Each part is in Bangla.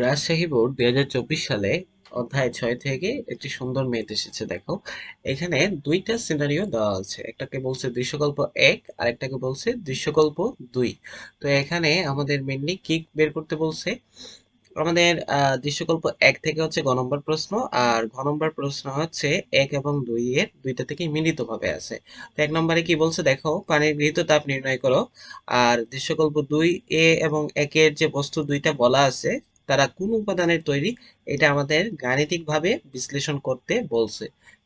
রাজশাহী বোর্ড ২০২৪ সালে অধ্যায় ৬ থেকে একটি সুন্দর ম্যাথ এসেছে। দেখো, এখানে দুইটা সিনারিও দেওয়া আছে, একটাকে বলছে দৃশ্যকল্প ১ আর একটাকে বলছে দৃশ্যকল্প ২। তো এখানে আমাদের মেনলি কি বের করতে বলছে? আমাদের দৃশ্যকল্প ১ থেকে হচ্ছে গ নম্বর প্রশ্ন, আর ঘ নম্বর প্রশ্ন হচ্ছে ১ এবং ২ এর দুইটা থেকে মিলিত ভাবে আছে। তো ১ নম্বরে কি বলছে দেখো, পানির গৃহীত তাপ নির্ণয় করো। আর দৃশ্যকল্প ২ এ এবং ১ এর যে বস্তু দুইটা বলা আছে তারা কোন উপাদানের তৈরি, এটা আমাদের গাণিতিকভাবে বিশ্লেষণ করতে বলছে।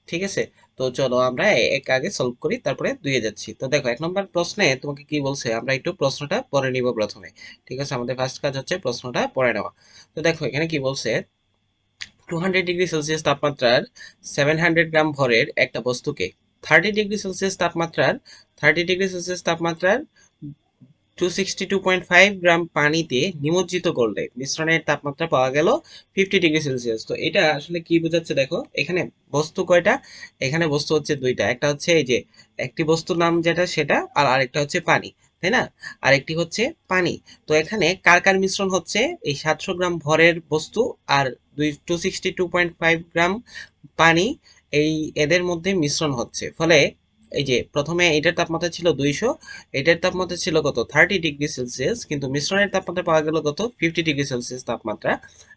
ঠিক আছে, তো চলো আমরা এক আগে সলভ করি, তারপরে ২ এ যাচ্ছি। তো দেখো ১ নম্বর প্রশ্নে তোমাকে কি বলছে, আমরা একটু প্রশ্নটা পড়ে নিব প্রথমে। ঠিক আছে, আমাদের ফার্স্ট কাজ হচ্ছে প্রশ্নটা পড়ে নেওয়া। তো দেখো এখানে কি বলছে, 200 ডিগ্রি সেলসিয়াস তাপমাত্রার 700 গ্রাম ভরের একটা বস্তুকে 30 ডিগ্রি সেলসিয়াস তাপমাত্রার 262.5 গ্রাম পানিতে নিমজ্জিত করলে মিশ্রণের তাপমাত্রা পাওয়া গেল 50 ডিগ্রি সেলসিয়াস। তো এটা আসলে কি বোঝাচ্ছে দেখো, এখানে বস্তু কয়টা? এখানে বস্তু হচ্ছে দুইটা, একটা হচ্ছে এই যে একটি বস্তুর নাম যেটা সেটা, আর আরেকটা হচ্ছে পানি, তাই না? আরেকটি হচ্ছে পানি। তো এখানে কার কার মিশ্রণ হচ্ছে? এই 700 গ্রাম ভরের বস্তু আর 262.5 গ্রাম পানি, এই এদের মধ্যে মিশ্রণ হচ্ছে। ফলে এই যে প্রথমে এটার তাপমাত্রা ছিল 200, এটার তাপমাত্রা ছিল কত 30 ডিগ্রি সেলসিয়াস, কিন্তু মিশ্রণের তাপমাত্রা পাওয়া গেল কত 50 ডিগ্রি সেলসিয়াস তাপমাত্রা।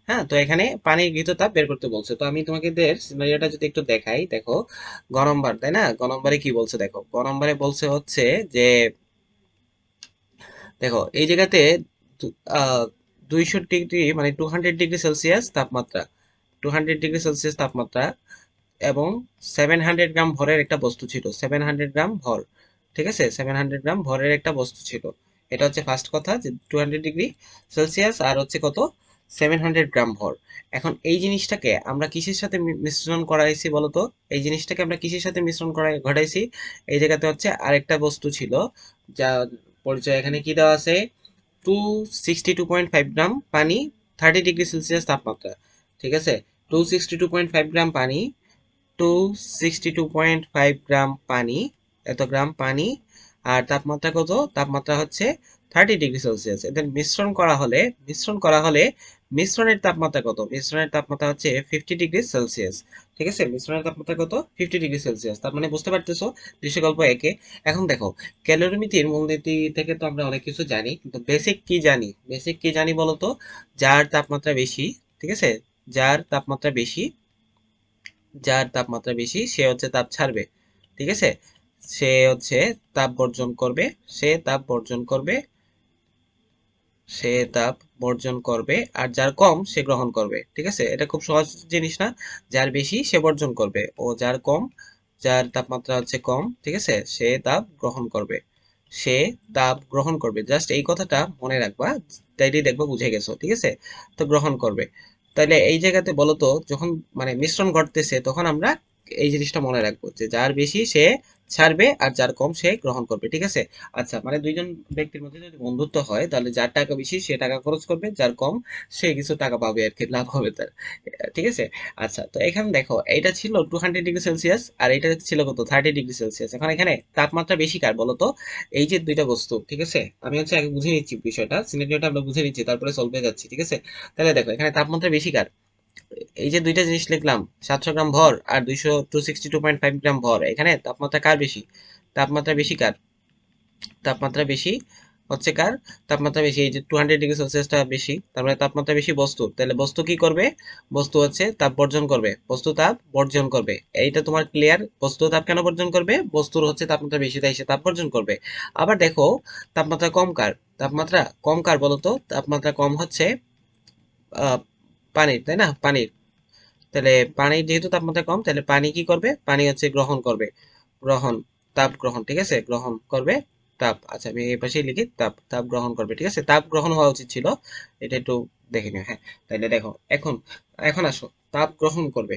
হ্যাঁ, তো এখানে পানির গৃহীত তাপ বের করতে বলছে। তো আমি তোমাকে সিনারিওটা যদি একটু দেখাই, দেখো গ নম্বর, তাই না? গ নম্বরে কি বলছে দেখো, গ নম্বরে বলছে হচ্ছে যে দেখো এই জায়গাতে দু- আহ 200 ডিগ্রি মানে 200 ডিগ্রি সেলসিয়াস তাপমাত্রা, 200 ডিগ্রি সেলসিয়াস তাপমাত্রা এবং 700 গ্রাম ভরের একটা বস্তু ছিল, 700 গ্রাম ভর। ঠিক আছে, 700 গ্রাম ভরের একটা বস্তু ছিল। এটা হচ্ছে ফার্স্ট কথা, যে 200 ডিগ্রি সেলসিয়াস আর হচ্ছে কত 700 গ্রাম ভর। এখন এই জিনিসটাকে আমরা কিসের সাথে মিশ্রণ করাইছি বলতো? এই জিনিসটাকে আমরা কিসের সাথে মিশ্রণ করাই ঘটাইছি? এই জায়গাতে হচ্ছে আরেকটা বস্তু ছিল, যা পরিচয় এখানে কি দেওয়া আছে, 262.5 গ্রাম পানি, 30 ডিগ্রি সেলসিয়াস তাপমাত্রা। ঠিক আছে, 262.5 গ্রাম পানি, 262.5 গ্রাম পানি, এত গ্রাম পানি, আর তাপমাত্রা কত? তাপমাত্রা হচ্ছে 30 ডিগ্রি সেলসিয়াস। এদের মিশ্রণ করা হলে মিশ্রণের তাপমাত্রা কত? মিশ্রণের তাপমাত্রা হচ্ছে 50 ডিগ্রি সেলসিয়াস। ঠিক আছে, মিশ্রণের তাপমাত্রা কত? 50 ডিগ্রি সেলসিয়াস। তার মানে বুঝতে পারতেছো দৃশ্যকল্প একে। এখন দেখো, ক্যালোরিমিতির মূলনীতি থেকে তো আমরা অনেক কিছু জানি, কিন্তু বেসিক কি জানি বলতো? যার তাপমাত্রা বেশি, ঠিক আছে, যার তাপমাত্রা বেশি, যার তাপমাত্রা বেশি সে হচ্ছে তাপ ছাড়বে। ঠিক আছে, সে হচ্ছে তাপ বর্জন করবে, সে তাপ বর্জন করবে, সে তাপ বর্জন করবে, আর যার কম সে গ্রহণ করবে। ঠিক আছে, এটা খুব সহজ জিনিস না? যার বেশি সে বর্জন করবে, ও যার কম, যার তাপমাত্রা হচ্ছে কম, ঠিক আছে, সে তাপ গ্রহণ করবে, সে তাপ গ্রহণ করবে। জাস্ট এই কথাটা মনে রাখবা, তাইলেই দেখবা বুঝে গেছো। ঠিক আছে, তো গ্রহণ করবে। তাহলে এই জায়গাতে বলো তো, যখন মানে মিশ্রণ ঘটতেছে তখন আমরা এই জিনিসটা মনে রাখবো যে যার বেশি সে ছাড়বে আর যার কম সে গ্রহণ করবে। ঠিক আছে, আচ্ছা মানে দুইজন ব্যক্তির মধ্যে যদি বন্ধুত্ব হয়, তাহলে যার টাকা বেশি সে টাকা খরচ করবে, যার কম সে কিছু টাকা পাবে আর কি, লাভ হবে তার। ঠিক আছে, আচ্ছা তো এখানে দেখো এটা ছিল 200 ডিগ্রি সেলসিয়াস আর এটা ছিল কত 30 ডিগ্রি সেলসিয়াস। এখন এখানে তাপমাত্রা বেশি কার বলো তো? এই যে দুইটা বস্তু, ঠিক আছে, আমি হচ্ছে আগে বুঝে নিচ্ছি বিষয়টা, সিনারিওটা আমরা বুঝে নিচ্ছি, তারপরে সলভে যাচ্ছি। ঠিক আছে, তাহলে দেখো এখানে তাপমাত্রা বেশি কার? এই যে দুইটা জিনিস লিখলাম, 700 গ্রাম ভর আর 262.5 গ্রাম ভর, এখানে তাপমাত্রা কার বেশি? তাপমাত্রা বেশি কার? তাপমাত্রা বেশি হচ্ছে কার? তাপমাত্রা বেশি এই যে 200 ডিগ্রি সেলসিয়াসটা বেশি, তার মানে তাপমাত্রা বেশি বস্তু। তাহলে বস্তু কি করবে? বস্তু হচ্ছে তাপ বর্জন করবে, বস্তু তাপ বর্জন করবে। এইটা তোমার ক্লিয়ার? বস্তু তাপ কেন বর্জন করবে? বস্তুর হচ্ছে তাপমাত্রা বেশি, তাই সে তাপ বর্জন করবে। আবার দেখো, তাপমাত্রা কম কার? তাপমাত্রা কম কার বলতো? তাপমাত্রা কম হচ্ছে আহ পানির, তাই না? পানির। তাহলে পানির যেহেতু তাপমাত্রা কম, তাহলে পানি কি করবে? পানি হচ্ছে গ্রহণ করবে, গ্রহণ, তাপ গ্রহণ। ঠিক আছে, গ্রহণ করবে তাপ। আচ্ছা আমি এই পাশেই লিখি, তাপ, তাপ গ্রহণ করবে। ঠিক আছে, তাপ গ্রহণ হওয়া উচিত ছিল, এটা একটু দেখে নিও। হ্যাঁ, তাহলে দেখো এখন, এখন আসো, তাপ গ্রহণ করবে।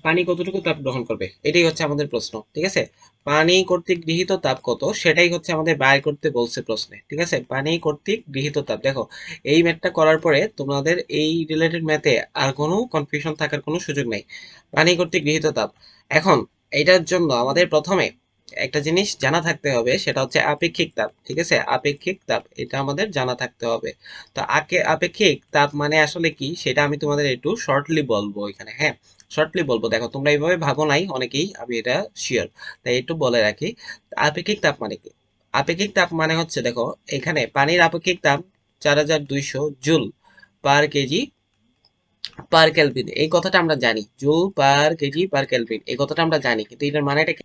পানি কতটুকু তাপ গ্রহণ করবে, এটাই হচ্ছে আমাদের প্রশ্ন। ঠিক আছে, পানি কর্তৃক গৃহীত তাপ কত, সেটাই হচ্ছে আমাদের বের করতে বলছে প্রশ্নে। ঠিক আছে, পানি কর্তৃক গৃহীত তাপ। দেখো এই ম্যাথটা করার পরে তোমাদের এই রিলেটেড ম্যাথে আর কোনো কনফিউশন থাকার কোনো সুযোগ নেই। পানি কর্তৃক গৃহীত তাপ। এখন এইটার জন্য আমাদের প্রথমে একটা জিনিস জানা থাকতে হবে, সেটা হচ্ছে আপেক্ষিক তাপ। ঠিক আছে, আপেক্ষিক তাপ এটা আমাদের জানা থাকতে হবে। তো আপেক্ষিক তাপ মানে আসলে কি সেটা আমি তোমাদের একটু শর্টলি বলবো এখানে। হ্যাঁ, শর্টলি বলবো। দেখো তোমরা এইভাবে ভাবো নাই অনেকেই, আমি এটা শিওর, তাই একটু বলে রাখি। আপেক্ষিক তাপ মানে কি? আপেক্ষিক তাপ মানে হচ্ছে, দেখো এখানে পানির আপেক্ষিক তাপ 4200 joule per kg per kelvin, এই কথাটা আমরা জানি। Joule per kg per kelvin, এই কথাটা আমরা জানি, কিন্তু এটার মানেটা কি?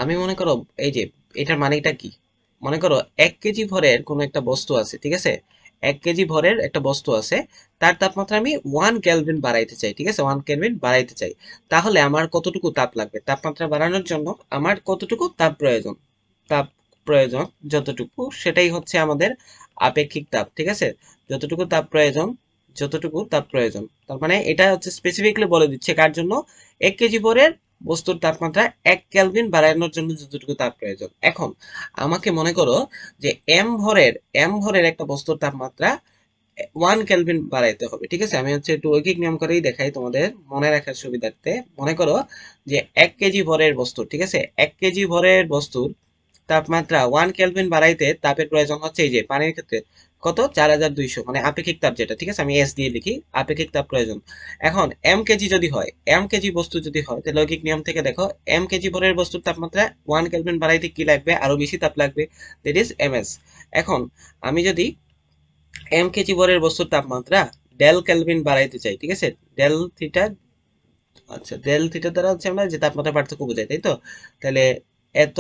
আমি মনে করো, এই যে এটার মানেটা কি, মনে করো 1 কেজি ভরের কোনো একটা বস্তু আছে, ঠিক আছে, 1 কেজি ভরের একটা বস্তু আছে, তার তাপমাত্রা আমি 1 কেলভিন বাড়াইতে চাই, ঠিক আছে, 1 কেলভিন বাড়াইতে চাই। তাহলে আমার কতটুকু তাপ লাগবে? তাপমাত্রা বাড়ানোর জন্য আমার কতটুকু তাপ প্রয়োজন? তাপ প্রয়োজন যতটুকু, সেটাই হচ্ছে আমাদের আপেক্ষিক তাপ। ঠিক আছে, যতটুকু তাপ প্রয়োজন, যতটুকু তাপ প্রয়োজন, তার মানে এটা হচ্ছে স্পেসিফিকলি বলে দিচ্ছে কার জন্য? 1 কেজি ভরের বস্তুর তাপমাত্রা 1 কেলভিন বাড়ানোর জন্য যতটুকু তাপ প্রয়োজন। এখন আমাকে মনে করো যে এম ভরের একটা বস্তুর তাপমাত্রা 1 কেলভিন বাড়াইতে হবে। ঠিক আছে, আমি হচ্ছে একটু ঐকিক নিয়ম করেই দেখাই তোমাদের মনে রাখার সুবিধার্থে। মনে করো যে 1 কেজি ভরের বস্তু, ঠিক আছে, 1 কেজি ভরের বস্তুর তাপমাত্রা 1 কেলভিন বাড়াইতে তাপের প্রয়োজন হচ্ছে, এই যে পানির ক্ষেত্রে কত, 4200, মানে আপেক্ষিক তাপ যেটা, ঠিক আছে, আমি এস দিয়ে লিখি, আপেক্ষিক তাপ প্রয়োজন। এখন এম কেজি বস্তু যদি হয়, তাহলে লৌকিক নিয়ম থেকে দেখো, কেজি ভরের বস্তুর তাপমাত্রা 1 কেলভিন বাড়াইতে কি লাগবে? আরো বেশি তাপ লাগবে, দ্যাট ইজ এমএস। এখন আমি যদি কেজি ভরের বস্তুর তাপমাত্রা 1.5 কেলভিন বাড়াইতে চাই, ঠিক আছে, ডেল থিটা, আচ্ছা ডেল থিটা দ্বারা হচ্ছে আমরা যে তাপমাত্রা পার্থক্য বোঝাই, তাই তো? তাহলে এত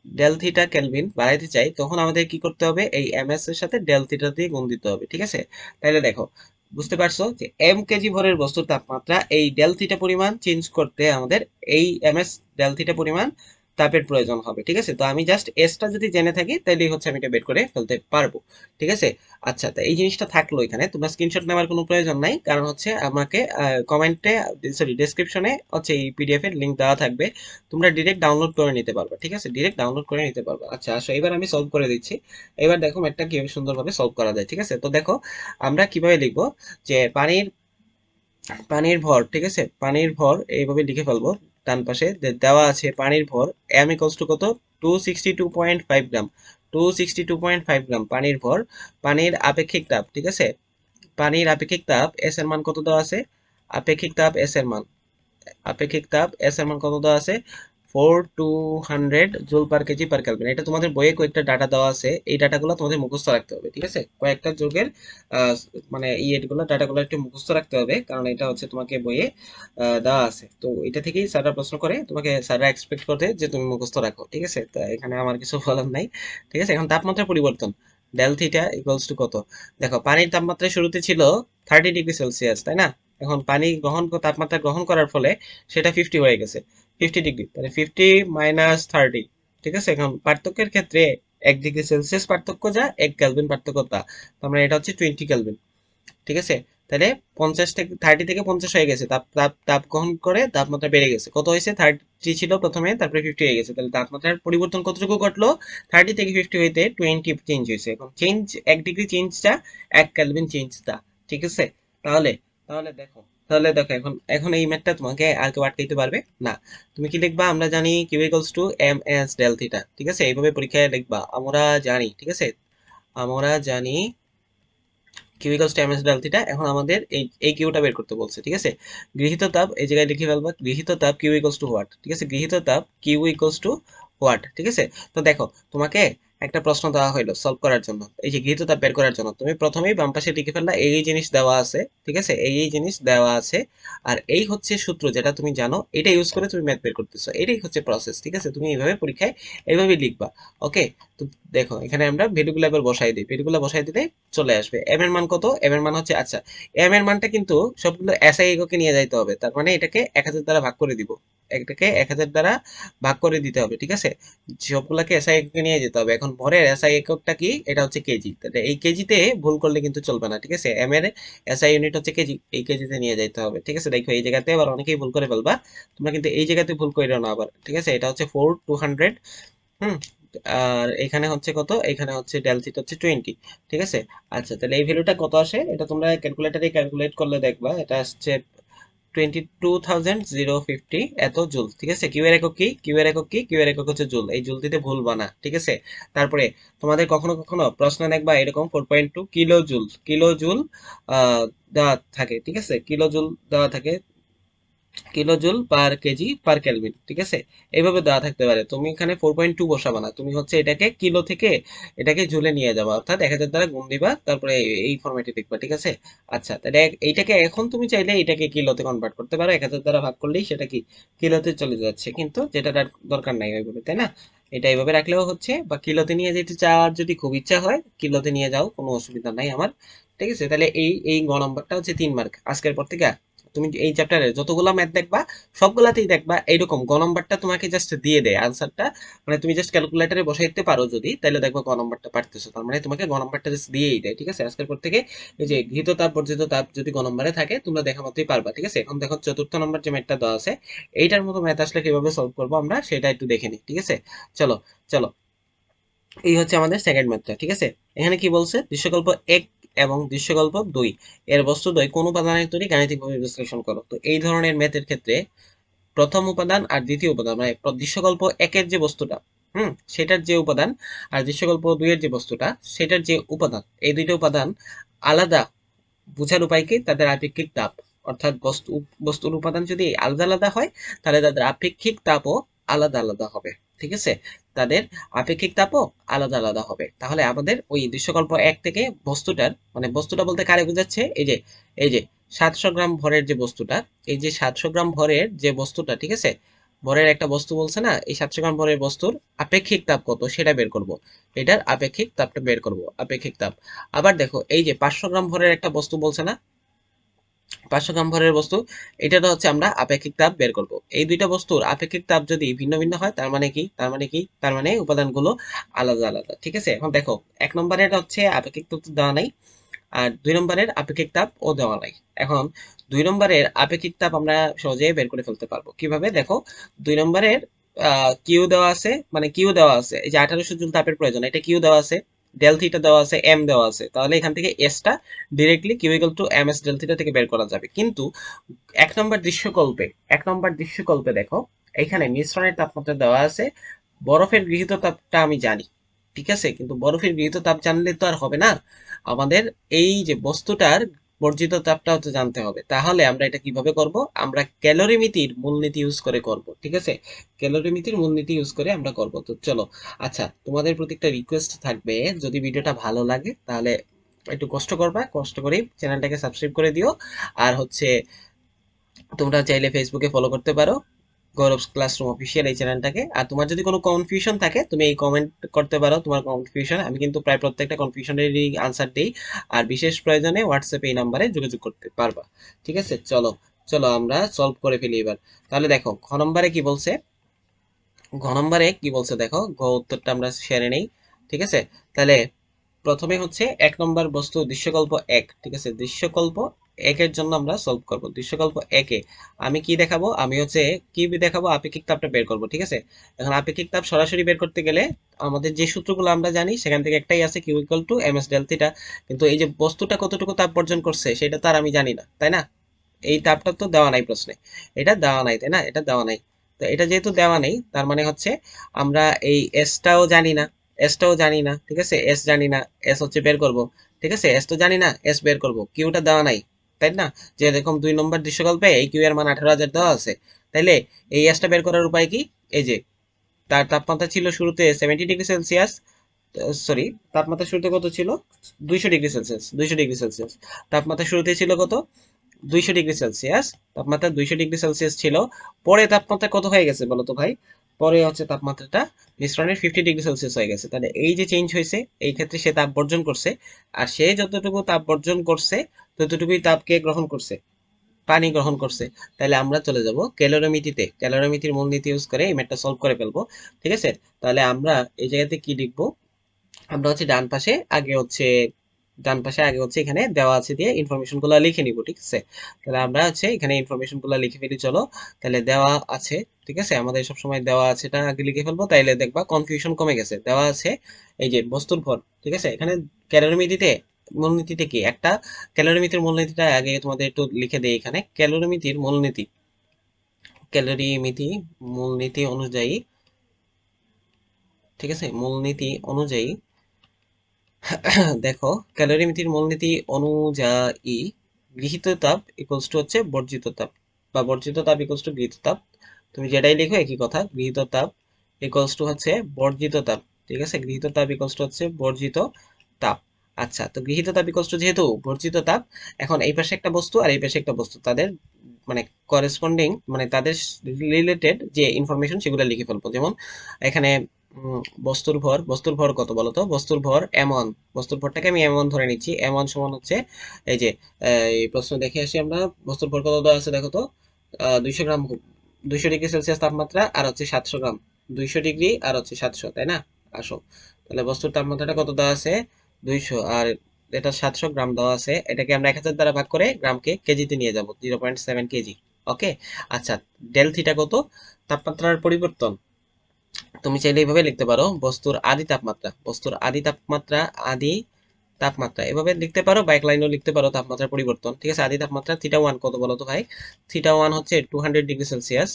ডেল থিটা কেলভিন বাড়াইতে চাই, তখন আমাদের কি করতে হবে? এই এমএস এর সাথে ডেল থিটা দিয়ে গুণ দিতে হবে। ঠিক আছে, তাহলে দেখো, বুঝতে পারছো যে কেজি ভরের বস্তুর তাপমাত্রা এই ডেল থিটা পরিমাণ চেঞ্জ করতে আমাদের এই এমএস ডেল থিটা পরিমাণ তাপের প্রয়োজন হবে। ঠিক আছে, তো আমি জাস্ট এসটা যদি জেনে থাকি, তাহলেই হচ্ছে আমি এটা বের করে ফেলতে পারবো। ঠিক আছে, আচ্ছা, তো এই জিনিসটা থাকলো এখানে, তোমরা স্ক্রিনশট নেওয়ার কোনো প্রয়োজন নাই, কারণ হচ্ছে আমাকে কমেন্টে, সরি ডেসক্রিপশনে হচ্ছে এই পিডিএফ এর লিংক দেওয়া থাকবে, তোমরা ডিরেক্ট ডাউনলোড করে নিতে পারবে। ঠিক আছে, ডিরেক্ট ডাউনলোড করে নিতে পারবে। আচ্ছা আসো, এবার আমি সলভ করে দিচ্ছি। এবার দেখো ম্যাথটা কিভাবে সুন্দরভাবে সলভ করা যায়। ঠিক আছে, তো দেখো আমরা কিভাবে লিখবো, যে পানির পানির ভর, ঠিক আছে, পানির ভর এইভাবে লিখে ফেলবো। ডান পাশে দেওয়া আছে পানির ভর, এম ইকুয়ালস টু কত, 262.5 গ্রাম, 262.5 গ্রাম পানির ভর। পানির আপেক্ষিক তাপ, ঠিক আছে, পানির আপেক্ষিক তাপ এস এর মান কত দেওয়া আছে? আপেক্ষিক তাপ এস এর মান, আপেক্ষিক তাপ এস এর মান কত দেওয়া আছে? 4200 joule per kg per kelvin. এটা তোমাদের বইয়ে কয়েকটা ডাটা দেওয়া আছে, এই ডাটাগুলো তোমাদের মুখস্থ রাখতে হবে। ঠিক আছে, কয়েকটা যুগের আহ, মানে ইয়েগুলো, ডাটাগুলো একটু মুখস্থ রাখতে হবে, কারণ এটা হচ্ছে তোমাকে বইয়ে দেওয়া আছে। তো এটা থেকেই স্যাররা প্রশ্ন করে, তোমাকে স্যাররা এক্সপেক্ট করতে যে তুমি মুখস্থ রাখো। ঠিক আছে, তো এখানে আমার কিছু বলার নাই। ঠিক আছে, এখন তাপমাত্রা পরিবর্তন, ডেল থিটা ইকুয়ালস টু কত? দেখো পানির তাপমাত্রা শুরুতে ছিল 30 ডিগ্রি সেলসিয়াস, তাই না? এখন পানি তাপমাত্রা গ্রহণ করার ফলে সেটা 50 হয়ে গেছে, 50 ডিগ্রি, তাহলে 50 - 30। ঠিক আছে, এখন পার্থক্যের ক্ষেত্রে 1 ডিগ্রি সেলসিয়াস পার্থক্য যা, 1 কেলভিন পার্থক্য তা, তার মানে এটা হচ্ছে 20 কেলভিন। ঠিক আছে, তাহলে 30 থেকে 50 হয়ে গেছে, তাপ তাপ তাপ গ্রহণ করে তাপমাত্রা বেড়ে গেছে, কত হয়েছে? 30 ছিল প্রথমে, তারপরে 50 হয়ে গেছে, তাহলে তাপমাত্রার পরিবর্তন কতটুকু ঘটলো? 30 থেকে 50 হইতে 20 চেঞ্জ হয়েছে। এখন চেঞ্জ, 1 ডিগ্রি চেঞ্জটা 1 কেলভিন চেঞ্জটা। ঠিক আছে, তাহলে তাহলে দেখো তাহলে দেখো এখন এখন এই ম্যাথটা তোমাকে আর কেউ আটকাইতে পারবে না। তুমি কি লিখবা? আমরা জানি Q equals to M S del theta. ঠিক আছে, এইভাবে পরীক্ষায় লিখবা, আমরা জানি। ঠিক আছে, আমরা জানি Q equals to M S del theta. এখন আমাদের এই কিউটা বের করতে বলছে। ঠিক আছে, গৃহীত তাপ এই জায়গায় লিখে ফেলবা, গৃহীত তাপ কিউ ইকুয়ালস টু হোয়াট। ঠিক আছে, গৃহীত তাপ কিউ ইকুয়ালস টু হোয়াট। ঠিক আছে, তো দেখো তোমাকে একটা প্রশ্ন দেওয়া হইলো সলভ করার জন্য, এই যে গৃহীত তাপ বের করার জন্য তুমি প্রথমেই বাম পাশে লিখে ফেললা এই জিনিস দেওয়া আছে। ঠিক আছে, এই জিনিস দেওয়া আছে, আর এই হচ্ছে সূত্র যেটা তুমি জানো, এটা ইউজ করে তুমি ম্যাথ বের করতেছো, এটাই হচ্ছে প্রসেস। ঠিক আছে, তুমি এইভাবে পরীক্ষায় এইভাবে লিখবা। ওকে, তো দেখো এখানে আমরা ভ্যালুগুলো এবার বসাই দিই, ভ্যালুগুলো বসাই দিলে চলে আসবে। এম এর মান কত? এম এর মান হচ্ছে, আচ্ছা এম এর মানটা কিন্তু সবগুলো এসআই এককে নিয়ে যাইতে হবে, তার মানে এটাকে 1000 দ্বারা ভাগ করে দিব, এটাকে 1000 দ্বারা ভাগ করে দিতে হবে। ঠিক আছে, সবগুলাকে এসআই এককে নিয়ে যেতে হবে। এখন ভরের এসআই এককটা কি? এটা হচ্ছে কেজি, তাহলে এই কেজিতে ভুল করলে কিন্তু চলবে না। ঠিক আছে, এম এর এসআই ইউনিট হচ্ছে কেজি, এই কেজিতে নিয়ে যাইতে হবে। ঠিক আছে, দেখো এই জায়গাতে আবার অনেকেই ভুল করে ফেলবা, তোমরা কিন্তু এই জায়গাতে ভুল করে না আবার। ঠিক আছে, এটা হচ্ছে 4200। হুম, আর এখানে হচ্ছে কত? এখানে হচ্ছে ডেল থিটা হচ্ছে 20। ঠিক আছে, আচ্ছা তাহলে এই ভ্যালুটা কত আসে? এটা তোমরা ক্যালকুলেটরে ক্যালকুলেট করলে দেখবা এটা আসছে 22,050 এত জুল, ঠিক আছে। কিউ এর একক কি, কিউ এর একক কি, কিউ এর একক হচ্ছে জুল, এই জুল দিতে ভুলবা না, ঠিক আছে। তারপরে তোমাদের কখনো কখনো প্রশ্ন দেখবা এরকম 4.2 কিলো জুল, কিলো জুল দেওয়া থাকে, ঠিক আছে, কিলো জুল দেওয়া থাকে, kilo joule per kg per kelvin, ঠিক আছে, এইভাবে দেওয়া থাকতে পারে। তুমি এখানে 4.2 বসাবা না, তুমি হচ্ছে এটাকে কিলো থেকে এটাকে জুলে নিয়ে যাবা, অর্থাৎ 1000 দ্বারা গুণ দিবা, তারপরে এই ফরম্যাটে লিখবা, ঠিক আছে। আচ্ছা, তাহলে এইটাকে এখন তুমি চাইলে এটাকে কিলোতে কনভার্ট করতে পারো, 1000 দ্বারা ভাগ করলেই সেটা কি কিলোতে চলে যাচ্ছে, কিন্তু যেটা দরকার নাই ওইভাবে, তাই না। এটা এইভাবে রাখলেও হচ্ছে, বা কিলোতে নিয়ে যেতে চাওয়ার যদি খুব ইচ্ছা হয় কিলোতে নিয়ে যাও, কোনো অসুবিধা নাই আমার, ঠিক আছে। তাহলে এই এই গ নম্বরটা হচ্ছে 3 মার্ক আজকের পর থেকে। তুমি এই চ্যাপ্টারে যতগুলো ম্যাথ দেখবা সবগুলাতেই দেখবা এইরকম গ নম্বরটা তোমাকে জাস্ট দিয়ে দেয় আনসারটা, মানে তুমি জাস্ট ক্যালকুলেটরে বসাইতে পারো যদি, তাহলে দেখবা গ নম্বরটা পারতেছো, তার মানে তোমাকে গ নম্বরটা জাস্ট দিয়েই দেয়, ঠিক আছে। আজকের পর থেকে এই যে গৃহীত তাপ বর্জিত তাপ যদি গ নম্বরে থাকে তোমরা দেখা মতোই পারবা, ঠিক আছে। এখন দেখো চতুর্থ নম্বর যে ম্যাথটা দেওয়া আছে, এইটার মতো ম্যাথ আসলে কিভাবে সলভ করবো আমরা সেটা একটু দেখে নিই, ঠিক আছে। চলো চলো, এই হচ্ছে আমাদের সেকেন্ড ম্যাথটা, ঠিক আছে। এখানে কি বলছে, দৃশ্যকল্প 1 এবং দৃশ্যকল্প 2 এর বস্তুদ্বয় কোন উপাদানের তৈরি গাণিতিকভাবে বিশ্লেষণ করো। তো এই ধরনের ম্যাথের ক্ষেত্রে প্রথম উপাদান আর দ্বিতীয় উপাদান, মানে দৃশ্যকল্প 1 এর যে বস্তুটা, সেটার যে উপাদান, আর দৃশ্যকল্প 2 এর যে বস্তুটা সেটার যে উপাদান, এই দুইটা উপাদান আলাদা বুঝার উপায় কি, তাদের আপেক্ষিক তাপ, অর্থাৎ বস্তুর উপাদান যদি আলাদা আলাদা হয় তাহলে তাদের আপেক্ষিক তাপও আলাদা আলাদা হবে, ঠিক আছে। তাদের আপেক্ষিক তাপও আলাদা আলাদা হবে। তাহলে আমাদের ওই দৃশ্যকল্প 1 থেকে বস্তুটার, মানে বস্তুটা বলতে কারে বোঝাচ্ছে, এই যে 700 গ্রাম ভরের যে বস্তুটা, এই যে 700 গ্রাম ভরের যে বস্তুটা, ঠিক আছে, ভরের একটা বস্তু বলছে না, এই 700 গ্রাম ভরের বস্তুর আপেক্ষিক তাপ কত সেটা বের করব, এটার আপেক্ষিক তাপটা বের করব, আপেক্ষিক তাপ। আবার দেখো এই যে 500 গ্রাম ভরের একটা বস্তু বলছে না, 500 গ্রাম ভরের বস্তু, এটাটা হচ্ছে আমরা আপেক্ষিক তাপ বের করব। এই দুইটা বস্তুর আপেক্ষিক তাপ যদি ভিন্ন ভিন্ন হয় তার মানে কি, তার মানে উপাদানগুলো আলাদা আলাদা, ঠিক আছে। এখন দেখো 1 নম্বরের হচ্ছে আপেক্ষিক তাপ তো দেওয়া নাই, আর 2 নম্বরের আপেক্ষিক তাপ ও দেওয়া নাই। এখন 2 নম্বরের আপেক্ষিক তাপ আমরা সহজে বের করে ফেলতে পারবো কিভাবে, দেখো 2 নম্বরের কিউ দেওয়া আছে, মানে কিউ দেওয়া আছে, এই যে 1800 জুল তাপের প্রয়োজন, এটা কিউ দেওয়া আছে, ডেল থিটা দেওয়া আছে, এম দেওয়া আছে, তাহলে এখান থেকে এসটা directly Q equal to M S del theta থেকে বের করা যাবে। কিন্তু 1 নম্বর দৃশ্যকল্পে দেখো এখানে মিশ্রণের তাপমাত্রা দেওয়া আছে, বরফের গৃহীত তাপটা আমি জানি, ঠিক আছে, কিন্তু বরফের গৃহীত তাপ জানলে তো আর হবে না, আমাদের এই যে বস্তুটার বর্জিত তাপটা হচ্ছে জানতে হবে। তাহলে আমরা এটা কিভাবে করব, আমরা ক্যালোরিমিতির মূলনীতি ইউজ করে করব, ঠিক আছে, ক্যালোরিমিতির মূলনীতি ইউজ করে আমরা করব। তো চলো, আচ্ছা, তোমাদের প্রতি একটা রিকোয়েস্ট থাকবে, যদি ভিডিওটা ভালো লাগে তাহলে একটু কষ্ট করবা, কষ্ট করে চ্যানেলটাকে সাবস্ক্রাইব করে দিও। আর হচ্ছে তোমরা চাইলে ফেসবুকে ফলো করতে পারো গৌরব ক্লাসরুম অফিসিয়াল এই চ্যানেলটাকে। আর তোমার যদি কোনো কনফিউশন থাকে তুমি এই কমেন্ট করতে পারো, তোমার কনফিউশন, আমি কিন্তু প্রায় প্রত্যেকটা কনফিউশনেরই আনসার দিই। আর বিশেষ প্রয়োজনে হোয়াটসঅ্যাপে এই নাম্বারে যোগাযোগ করতে পারবা, ঠিক আছে। চলো চলো আমরা সলভ করে ফেলি এবার। তাহলে দেখো খ নম্বরে কি বলছে, দেখো গ উত্তরটা আমরা সেরে নেই, ঠিক আছে। তাহলে প্রথমে হচ্ছে 1 নম্বর বস্তু দৃশ্যকল্প 1, ঠিক আছে, দৃশ্যকল্প 1 এর জন্য আমরা সলভ করব। দৃশ্যকল্প 1 এ আমি কি দেখাবো, আমি হচ্ছে কি দেখাবো, আপেক্ষিক তাপটা বের করব, ঠিক আছে। এখন আপেক্ষিক তাপ সরাসরি বের করতে গেলে আমাদের যে সূত্রগুলো আমরা জানি সেখান থেকে একটাই আছে, Q equal to M S del theta. কিন্তু এই যে বস্তুটা কতটুকু তাপ বর্জন করছে সেটা তো আর আমি জানি না, তাই না, এই তাপটা তো দেওয়া নাই প্রশ্নে, এটা দেওয়া নাই, তাই না, এটা দেওয়া নাই। তো এটা যেহেতু দেওয়া নেই তার মানে হচ্ছে আমরা এই এসটাও জানি না, ঠিক আছে, এস জানি না, এস হচ্ছে বের করব, ঠিক আছে, এস তো জানি না, এস বের করব, কিউটা দেওয়া নাই, তাই না। যে এরকম 2 নম্বর দৃশ্যকল্পে এই কিউ এর মান 18,000 দেওয়া আছে, তাইলে এই এসটা বের করার উপায় কি, এই যে তার তাপমাত্রা ছিল শুরুতে 70 ডিগ্রি সেলসিয়াস, সরি, তাপমাত্রা শুরুতে কত ছিল, 200 ডিগ্রি সেলসিয়াস, 200 ডিগ্রি সেলসিয়াস, তাপমাত্রা শুরুতে ছিল কত, 200 ডিগ্রি সেলসিয়াস, তাপমাত্রা 200 ডিগ্রি সেলসিয়াস ছিল। পরে তাপমাত্রা কত হয়ে গেছে বলো তো ভাই, পরে হচ্ছে তাপমাত্রাটা মিশ্রণের 50 ডিগ্রি সেলসিয়াস হয়ে গেছে। তাহলে এই যে চেঞ্জ হয়েছে, এই ক্ষেত্রে সে তাপ বর্জন করছে, আর সে যতটুকু তাপ বর্জন করছে ততটুকুই তাপকে গ্রহণ করছে, পানি গ্রহণ করছে। তাহলে আমরা চলে যাব ক্যালোরিমিতিতে, ক্যালোরিমিতির মূলনীতি ইউজ করে এই ম্যাথটা সলভ করে ফেলবো, ঠিক আছে। তাহলে আমরা এই জায়গাতে কি লিখবো, আমরা হচ্ছে ডান পাশে আগে হচ্ছে এখানে দেওয়া আছে দিয়ে ইনফরমেশন গুলো লিখে নিব, ঠিক আছে। তাহলে আমরা হচ্ছে এখানে ইনফরমেশন গুলো লিখে ফেলি, চলো। তাহলে দেওয়া আছে, ঠিক আছে, আমাদের সব সময় দেওয়া আছে এটা আগে লিখে ফেলবো, তাইলে দেখবা কনফিউশন কমে গেছে। দেওয়া আছে এই যে বস্তুর ভর, ঠিক আছে, এখানে ক্যালোরিমিতিতে মূলনীতিটা কি, একটা ক্যালোরিমিতির মূলনীতিটা আগে তোমাদের একটু লিখে দেই এখানে। ক্যালোরিমিতির মূলনীতি, ক্যালোরিমিতি মূলনীতি অনুযায়ী, ঠিক আছে, মূলনীতি অনুযায়ী দেখো, ক্যালোরিমিতির মূলনীতি অনুযায়ী গৃহীত তাপ ইকুয়ালস টু হচ্ছে বর্জিত তাপ, বা বর্জিত তাপ ইকুয়ালস টু গৃহীত তাপ। তুমি যেটাই লিখো একই কথা, গৃহীত তাপ ইকুয়ালস টু হচ্ছে বর্জিত তাপ। ঠিক আছে, গৃহীত তাপ ইকুয়ালস টু হচ্ছে বর্জিত তাপ। আচ্ছা, তো গৃহীত তাপ ইকুয়ালস টু যেহেতু বর্জিত তাপ, এখন এই পাশে একটা বস্তু আর এই পাশে একটা বস্তু, তাদের মানে করেসপন্ডিং, মানে তাদের রিলেটেড যে ইনফরমেশন সেগুলো লিখে ফেলবো। যেমন এখানে বস্তুর ভর কত বলতো, বস্তুর ভর m1, বস্তুর ভরটাকে আমি m1 ধরে নিচ্ছি। m1 সমান হচ্ছে এই যে, এই প্রশ্ন দেখে আসি আমরা, বস্তুর ভর কত দেওয়া আছে দেখো তো, 200 গ্রাম, 200 ডিগ্রি সেলসিয়াস তাপমাত্রা, আর হচ্ছে 700 গ্রাম, 200 ডিগ্রি আর হচ্ছে 700, তাই না? আসো, তাহলে বস্তুর তাপমাত্রাটা কত দেওয়া আছে, 200, আর এটা 700 গ্রাম দেওয়া আছে। এটাকে আমরা 1000 দ্বারা ভাগ করে গ্রামকে কেজিতে নিয়ে যাব, 0.7 কেজি। ওকে, আচ্ছা, ডেল থিটা কত, তাপমাত্রার পরিবর্তন। তুমি চাইলে এইভাবে লিখতে পারো, বস্তুর আদি তাপমাত্রা, বস্তুর আদি তাপমাত্রা, আদি তাপমাত্রা এভাবে লিখতে পারো, বা এক লাইনেও লিখতে পারো, তাপমাত্রার পরিবর্তন। ঠিক আছে, আদি তাপমাত্রা থিটা ওয়ান কত বলো তো ভাই, থিটা ওয়ান হচ্ছে 200 ডিগ্রি সেলসিয়াস।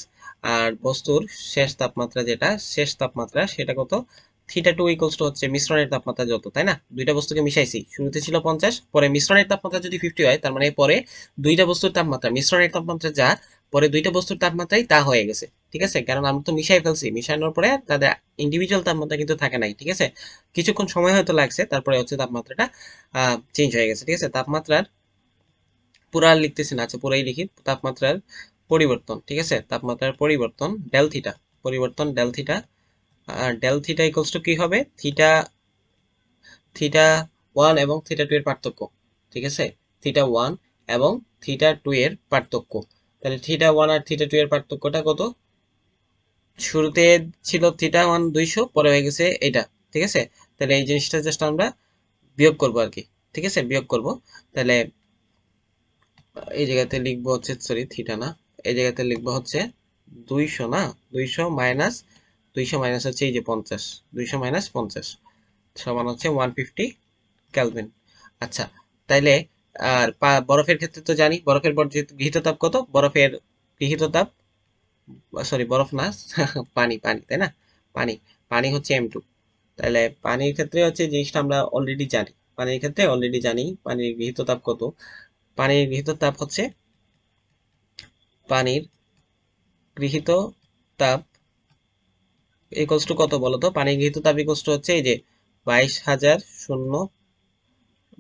আর বস্তুর শেষ তাপমাত্রা, যেটা শেষ তাপমাত্রা, সেটা কত, থিটা টু ইকুয়ালস টু হচ্ছে মিশ্রণের তাপমাত্রা যত, তাই না? দুইটা বস্তুকে মিশাইছি, শুরুতে ছিল 50, পরে মিশ্রণের তাপমাত্রা যদি 50 হয়, তার মানে পরে দুইটা বস্তুর তাপমাত্রা, মিশ্রণের তাপমাত্রা যা, পরে দুইটা বস্তুর তাপমাত্রাই তা হয়ে গেছে। ঠিক আছে, কারণ আমরা তো মিশাই ফেলছি, মিশানোর পরে তাদের ইন্ডিভিজুয়াল তাপমাত্রা কিন্তু থাকে নাই। ঠিক আছে, কিছুক্ষণ সময় হয়তো লাগছে, তারপরে হচ্ছে তাপমাত্রাটা চেঞ্জ হয়ে গেছে। ঠিক আছে, তাপমাত্রার পুরা লিখতেছি না, আচ্ছা পুরাই লিখি, তাপমাত্রার পরিবর্তন। ঠিক আছে, তাপমাত্রার পরিবর্তন ডেল থিটা, পরিবর্তন ডেল থিটা। আর ডেল থিটা ইকুয়ালস টু কি হবে, থিটা, থিটা ওয়ান এবং থিটা টু এর পার্থক্য। ঠিক আছে, থিটা ওয়ান এবং থিটা টু এর পার্থক্য। তাহলে থিটা ওয়ান আর থিটা টু এর পার্থক্যটা কত, শুরুতে ছিল থিটা ওয়ান 200, পরে হয়ে গেছে এটা। ঠিক আছে, তাহলে এই জিনিসটা জাস্ট আমরা বিয়োগ করবো আর কি। ঠিক আছে, বিয়োগ করব। তাহলে এই জায়গাতে লিখবো হচ্ছে, সরি থিটা না, এই জায়গাতে লিখবো হচ্ছে 200, না 200 মাইনাস, 200 মাইনাস হচ্ছে এই যে 50, 200 মাইনাস 50 সমান হচ্ছে 150 কেলভিন। আচ্ছা, তাইলে আর বরফের ক্ষেত্রে তো জানি, বরফের গৃহীত তাপ কত, বরফের গৃহীত তাপ, সরি বরফ না পানি, পানি তাই না, পানি, পানি হচ্ছে m2। তাহলে পানির ক্ষেত্রে হচ্ছে জিনিসটা আমরা অলরেডি জানি, পানির ক্ষেত্রে অলরেডি জানি পানির গৃহীত তাপ কত। পানির গৃহীত তাপ হচ্ছে, পানির গৃহীত তাপ ইকুয়ালস টু কত বলতো, পানির গৃহীত তাপ ইকুয়ালস টু হচ্ছে এই যে 22,000 শূন্য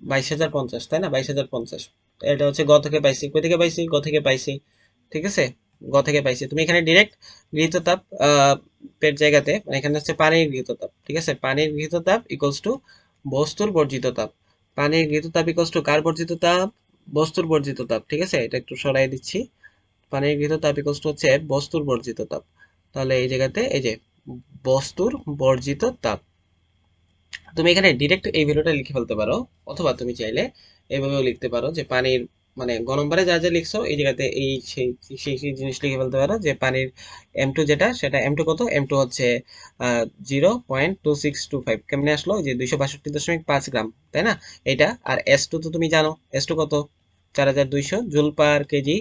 22,050, তাই না, 22,050। এটা হচ্ছে গ থেকে পাইছি, কই থেকে পাইছি, গ থেকে পাইছি। ঠিক আছে, গ থেকে পাইছি। তুমি এখানে ডিরেক্ট গৃহীত তাপ পেট জায়গাতে, মানে এখানে হচ্ছে পানির গৃহীত তাপ। ঠিক আছে, পানির গৃহীত তাপ ইকুয়ালস টু বস্তুর বর্জিত তাপ। পানির গৃহীত তাপ ইকুয়ালস টু কার বর্জিত তাপ, বস্তুর বর্জিত তাপ। ঠিক আছে, এটা একটু সরাই দিচ্ছি, পানির গৃহীত তাপ ইকুয়ালস টু হচ্ছে বস্তুর বর্জিত তাপ। তাহলে এই জায়গাতে এই যে বস্তুর বর্জিত তাপ, তুমি এখানে ডিরেক্ট এই ভ্যালুটা লিখে ফেলতে পারো, অথবা তুমি চাইলে এইভাবেও লিখতে পারো যে পানির, মানে গ নম্বরে যা যা লিখছো এই জায়গাতে এই সেই সেই সেই জিনিস লিখে ফেলতে পারো, যে পানির m2 যেটা, সেটা m2 কত, m2 হচ্ছে 0.2625। কেমনে আসলো, যে 262.5 গ্রাম, তাই না, এটা। আর s2 তো তুমি জানো, s2 কত, 4200 joule per kg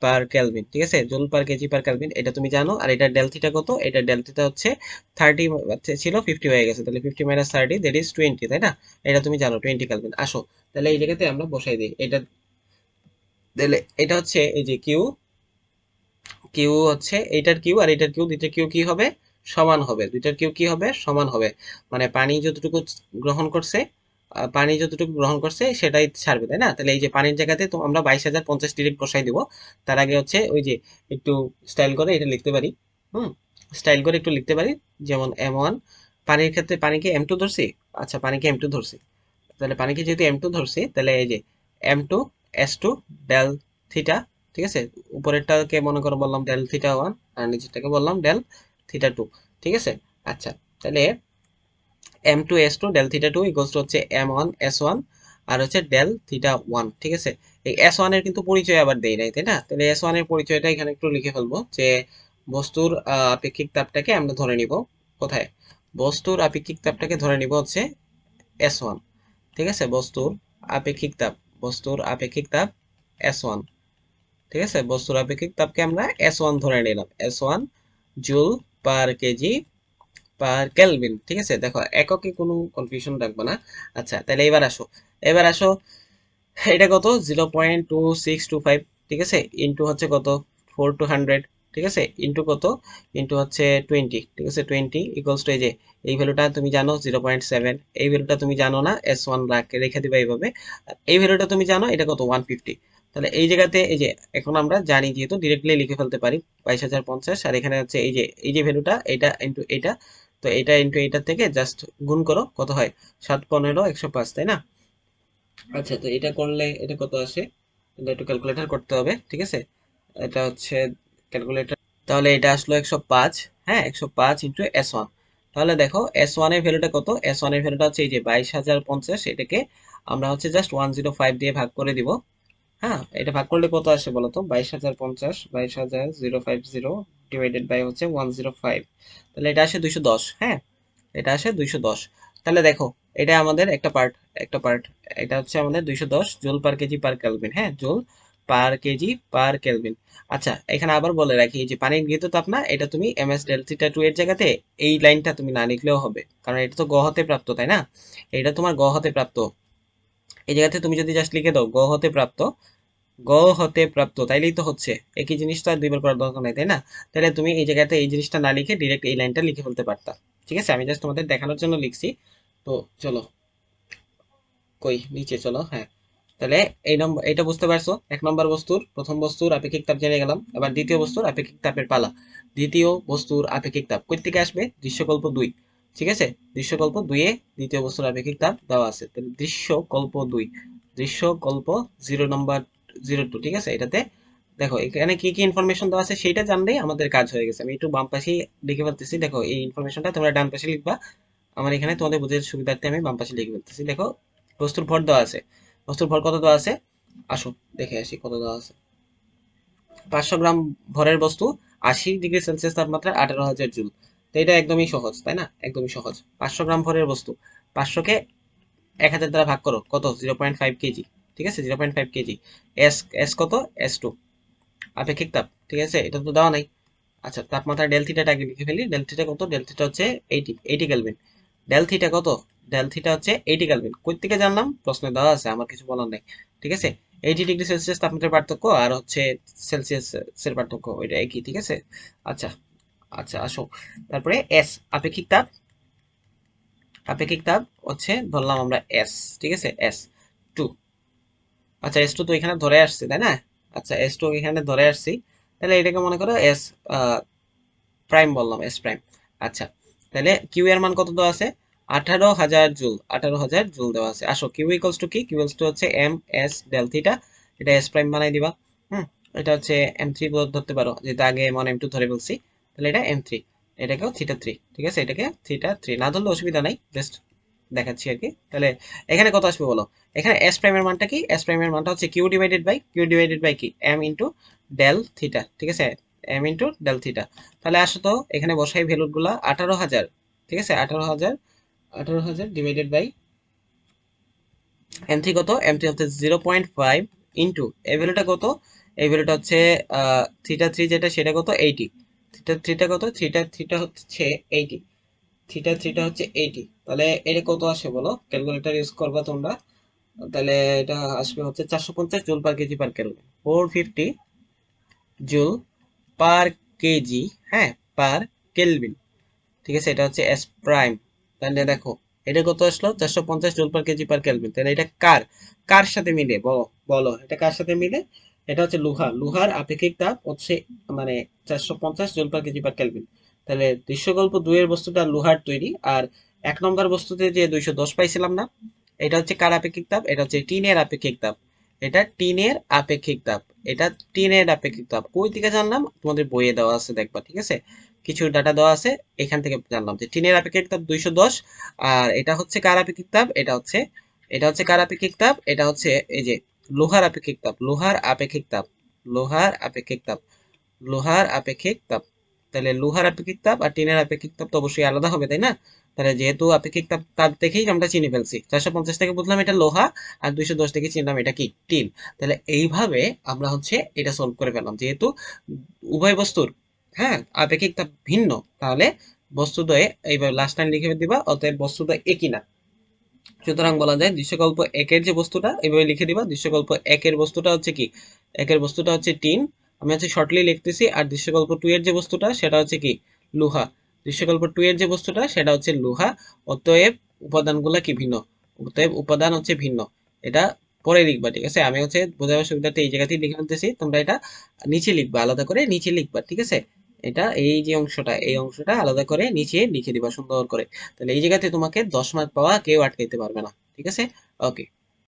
per kelvin. ঠিক আছে, joule per kg per kelvin, এটা তুমি জানো। আর এটা ডেল থিটা কত, এটা ডেল থিটা হচ্ছে 30 ছিল, 50 হয়ে গেছে, তাহলে 50 মাইনাস 30 দ্যাট ইজ 20, তাই না? এটা তুমি জানো 20 কেলভিন। আসো, তাহলে এই জায়গাতে আমরা বসাই দিই এটা। তাহলে এটা হচ্ছে এই যে কিউ, কিউ হচ্ছে এইটার কিউ আর এটার কিউ, দুইটার কিউ কি হবে, সমান হবে, দুইটার কিউ কি হবে, সমান হবে। মানে পানি যতটুকু গ্রহণ করছে, পানি যতটুকু গ্রহণ করছে সেটাই ছাড়বে, তাই না? তাহলে এই যে পানির জায়গাতে তো আমরা 22,050 ডিরেক্ট বসাই দিব। তার আগে হচ্ছে ওই যে একটু স্টাইল করে এটা লিখতে পারি। হুম, স্টাইল করে একটু লিখতে পারি, যেমন m1, পানির ক্ষেত্রে পানিকে m2 ধরছি। আচ্ছা, পানিকে m2 ধরছি, তাহলে পানিকে যেহেতু m2 ধরছি, তাহলে এই যে m2 s2 ডেল থিটা। ঠিক আছে, উপরেরটাকে মনে করো বললাম ডেল থিটা ওয়ান, আর নিচেরটাকে বললাম ডেল থিটা টু। ঠিক আছে, আচ্ছা, তাহলে m2 s2 del theta two equals to হচ্ছে m1 s1, আর হচ্ছে ডেল থিটা ওয়ান। ঠিক আছে, এই s1 এর কিন্তু পরিচয় আবার দেই নাই, তাই না? তাহলে s1 এর পরিচয়টা এখানে একটু লিখে ফেলবো, যে বস্তুর আপেক্ষিক তাপটাকে আমরা ধরে নিব কোথায়, বস্তুর আপেক্ষিক তাপটাকে ধরে নিব হচ্ছে s1। ঠিক আছে, বস্তুর আপেক্ষিক তাপ, বস্তুর আপেক্ষিক তাপ S1, ঠিক আছে, বস্তুর আপেক্ষিক তাপকে আমরা S1 ধরে নিলাম, S1 joule per kg per kelvin, ঠিক আছে। দেখো এককে কোনো কনফিউশন রাখবো না। আচ্ছা তাহলে এবার আসো এটা কত 0.2625, ঠিক আছে, ইন্টু হচ্ছে কত 4 to 100, ঠিক আছে, ইন্টু কত, ইন্টু হচ্ছে 20, ঠিক আছে, 20 ইকুয়ালস টু এই যে এই ভ্যালুটা তুমি জানো 0.7, এই ভ্যালুটা তুমি জানো না, S1 রেখে দিবা এইভাবে, আর এই ভ্যালুটা তুমি জানো এটা কত 150। তাহলে এই জায়গাতে এই যে এখন আমরা জানি যেহেতু ডিরেক্টলি লিখে ফেলতে পারি 22,050, আর এখানে হচ্ছে এই যে ভ্যালুটা এটা ইন্টু এটা, তো এটা ইন্টু এটা থেকে জাস্ট গুণ করো, কত হয় 7 15 105, তাই না? আচ্ছা তো এটা করলে এটা কত আসে, এটা একটু ক্যালকুলেটর করতে হবে, ঠিক আছে, এটা হচ্ছে ক্যালকুলেটর, তাহলে এটা আসলো 105, হ্যাঁ 105 ইন্টু S1। তাহলে দেখো S1 এর ভ্যালুটা কত, S1 এর ভ্যালুটা হচ্ছে এই যে 22,050, এটাকে আমরা হচ্ছে জাস্ট 105 দিয়ে ভাগ করে দিব। হ্যাঁ এটা ভাগ করলে কত আসে বলো তো, 22,050, 22,050 ডিভাইডেড বাই হচ্ছে 105, তাহলে এটা আসে 210, হ্যাঁ এটা আসে 210। তাহলে দেখো এটা আমাদের একটা পার্ট, এটা হচ্ছে আমাদের 210 joule per kg per kelvin, হ্যাঁ joule per kg per kelvin. আচ্ছা এখানে আবার বলে রাখি এই যে পানির গৃহীত তাপ না, এটা তুমি এমএস ডেল থিটা 2 এর জায়গাতে এই লাইনটা তুমি না লিখলেও হবে, কারণ এটা তো গ হতে প্রাপ্ত, তাই না, এটা তোমার গ হতে প্রাপ্ত, এই জায়গাতে তুমি যদি জাস্ট লিখে দাও গ হতে প্রাপ্ত, গ হতে প্রাপ্ত, তাইলেই তো হচ্ছে, একই জিনিসটা আর দুইবার করার দরকার নাই, তাই না? তাহলে তুমি এই জায়গাতে এই জিনিসটা না লিখে ডিরেক্ট এই লাইনটা লিখে ফেলতে পারতা, ঠিক আছে, আমি জাস্ট তোমাদের দেখানোর জন্য লিখছি। তো চলো কই নিচে চলো, হ্যাঁ তাহলে এই নম্বর এটা বুঝতে পারছো, এক নম্বর বস্তুর প্রথম বস্তুর আপেক্ষিক তাপ জেনে গেলাম, এবার দ্বিতীয় বস্তুর আপেক্ষিক তাপের পালা। দ্বিতীয় বস্তুর আপেক্ষিক তাপ কই থেকে আসবে, দৃশ্যকল্প 2, ঠিক আছে, দৃশ্যকল্প 2 এ দ্বিতীয় বস্তুর আপেক্ষিক তাপ দেওয়া আছে, তাহলে দৃশ্যকল্প 2, দৃশ্যকল্প 0 নম্বর 02, ঠিক আছে, এটাতে দেখো এখানে কি কি ইনফরমেশন দেওয়া আছে সেটা জানলেই আমাদের কাজ হয়ে গেছে। আমি একটু বাম পাশেই লিখে ফেলতেছি, দেখো এই ইনফরমেশনটা তোমরা ডান পাশে লিখবা, আমার এখানে তোমাদের বোঝার সুবিধার্থে আমি বাম পাশে লিখে ফেলতেছি। দেখো বস্তুর ভর দেওয়া আছে, বস্তুর ভর কত দেওয়া আছে, আসো দেখে আসি কত দেওয়া আছে। 500 গ্রাম ভরের বস্তু, 80 ডিগ্রি সেলসিয়াস তাপমাত্রায় 18,000 জুল। তো এটা একদমই সহজ, তাই না, একদমই সহজ। 500 গ্রাম ভরের বস্তু, 500 কে 1000 দ্বারা ভাগ করো, কত 0.5 কেজি, ঠিক আছে 0.5 কেজি। এস এস কত, S2 আপেক্ষিক তাপ, ঠিক আছে, এটা তো দেওয়া নাই। আচ্ছা তাপমাত্রা ডেল থিটাটা আগে লিখে ফেলি, ডেল থিটা কত, ডেল থিটা হচ্ছে 80 কেলভিন, ডেল থিটা কত, ডেল থিটা হচ্ছে 80 কেলভিন, কই থেকে জানলাম প্রশ্নে দেওয়া আছে, আমার কিছু বলার নাই, ঠিক আছে। 80 ডিগ্রি সেলসিয়াস তাপমাত্রার পার্থক্য আর হচ্ছে সেলসিয়াস এর পার্থক্য ওইটা একই, ঠিক আছে। আচ্ছা আচ্ছা আসো, তারপরে এস আপেক্ষিক তাপ, আপেক্ষিক তাপ হচ্ছে ধরলাম আমরা এস, ঠিক আছে S2। আচ্ছা S2 তো এখানে ধরে আসছে, তাই না, আচ্ছা S2 এখানে ধরে আসছি, তাহলে এটাকে মনে করো এস প্রাইম বললাম, এস প্রাইম। আচ্ছা তাহলে কিউ এর মান কত দেওয়া আছে, 18,000 জুল, 18,000 জুল দেওয়া আছে। আসো কিউ ইকুয়ালস টু কি, কিউ ইকুয়ালস টু হচ্ছে এম এস ডেল থিটা, এটা এস প্রাইম বানাই দিবা। হুম, এটা হচ্ছে M3 ধরতে পারো, যেটা আগে এম ওয়ান M2 ধরে বলছি, তাহলে এটা M3, এটাকেও থিটা 3, ঠিক আছে, এটাকে থিটা 3 না ধরলে অসুবিধা নাই, জাস্ট দেখাচ্ছি আর কি। তাহলে এখানে কত আসবে বলো, এখানে এস প্রাইমের মানটা কি, এস প্রাইমের মানটা হচ্ছে কিউ ডিভাইডেড বাই কি এম ইন্টু ডেল থিটা, ঠিক আছে, এম ইন্টু ডেল থিটা। তাহলে আসো তো এখানে বসাই ভ্যালু গুলা, 18,000, ঠিক আছে 18,000, 18,000 ডিভাইডেড বাই M3 কত, M3 হচ্ছে 0.5 ইন্টু এই ভ্যালুটা কত, এই ভ্যালুটা হচ্ছে থিটা 3 যেটা সেটা কত 80, থিটা কত, থিটা হচ্ছে 80, থিটা হচ্ছে 80, তাহলে এটা কত আসে বলো, ক্যালকুলেটর ইউজ করবা তোমরা, তাহলে এটা আসবে হচ্ছে 450 joule per kg per kelvin, 450 joule per kg, হ্যাঁ পার কেলভিন, ঠিক আছে, এটা হচ্ছে এস প্রাইম। তাহলে দেখো এটা কত আসলো, 450 joule per kg per kelvin, তাহলে এটা কার কার সাথে মিলে বলো, বলো এটা কার সাথে মিলে, এটা হচ্ছে লোহার আপেক্ষিক তাপ হচ্ছে মানে 450 joule per kg per kelvin. তাহলে দৃশ্যকল্প 2 এর বস্তুটা লোহার তৈরি, আর 1 নম্বর বস্তুতে যে 210 পাইছিলাম না, এটা হচ্ছে কার আপেক্ষিক তাপ, এটা হচ্ছে টিনের আপেক্ষিক তাপ, এটা টিনের আপেক্ষিক তাপ, এটা টিনের আপেক্ষিক তাপ কই থেকে জানলাম, তোমাদের বইয়ে দেওয়া আছে দেখবা, ঠিক আছে, কিছু ডাটা দেওয়া আছে, এখান থেকে জানলাম যে টিনের আপেক্ষিক তাপ 210। আর এটা হচ্ছে কার আপেক্ষিক তাপ, এটা হচ্ছে কার আপেক্ষিক তাপ, এটা হচ্ছে এই যে লোহার আপেক্ষিক তাপ, লোহার আপেক্ষিক তাপ, লোহার আপেক্ষিক তাপ, লোহার আপেক্ষিক তাপ, তাহলে লোহার আপেক্ষিক তাপ আর টিনের আপেক্ষিক তাপ তো অবশ্যই আলাদা হবে, তাই না? তাহলে যেহেতু আপেক্ষিক তাপ তাপ দেখেই আমরা চিনে ফেলছি, 450 থেকে বুঝলাম এটা লোহা, আর 210 থেকে চিনলাম এটা কি, টিন। তাহলে এইভাবে আমরা হচ্ছে এটা সলভ করে ফেললাম। যেহেতু উভয় বস্তুর, হ্যাঁ, আপেক্ষিক তাপ ভিন্ন, তাহলে বস্তুদ্বয়ে এইভাবে লাস্ট লাইন লিখে দিবা, অতএব বস্তুদ্বয় একই না। সুতরাং বলা যায় দৃশ্যকল্প একের যে বস্তুটা এভাবে লিখে দিবা, দৃশ্যকল্প একের বস্তুটা হচ্ছে কি, একের বস্তুটা হচ্ছে টিন, আমি হচ্ছে শর্টলি লিখতেছি। আর দৃশ্যকল্প টু এর যে বস্তুটা সেটা হচ্ছে কি, লোহা। দৃশ্যকল্প টু এর যে বস্তুটা সেটা হচ্ছে লোহা। অতএব উপাদানগুলা কি ভিন্ন, অতএব উপাদান হচ্ছে ভিন্ন। এটা পরে লিখবা, ঠিক আছে? আমি হচ্ছে বোঝানোর সুবিধার্থে এই জায়গাতেই লিখে ফেলতেছি, তোমরা এটা নিচে লিখবা, আলাদা করে নিচে লিখবা, ঠিক আছে? এটা এই যে অংশটা, এই অংশটা আলাদা করে নিচে লিখে দিবা সুন্দর করে। তাহলে এই জায়গাতে তোমাকে 10 মার্ক পাওয়া কেউ আটকাইতে পারবে না, ঠিক আছে? ওকে।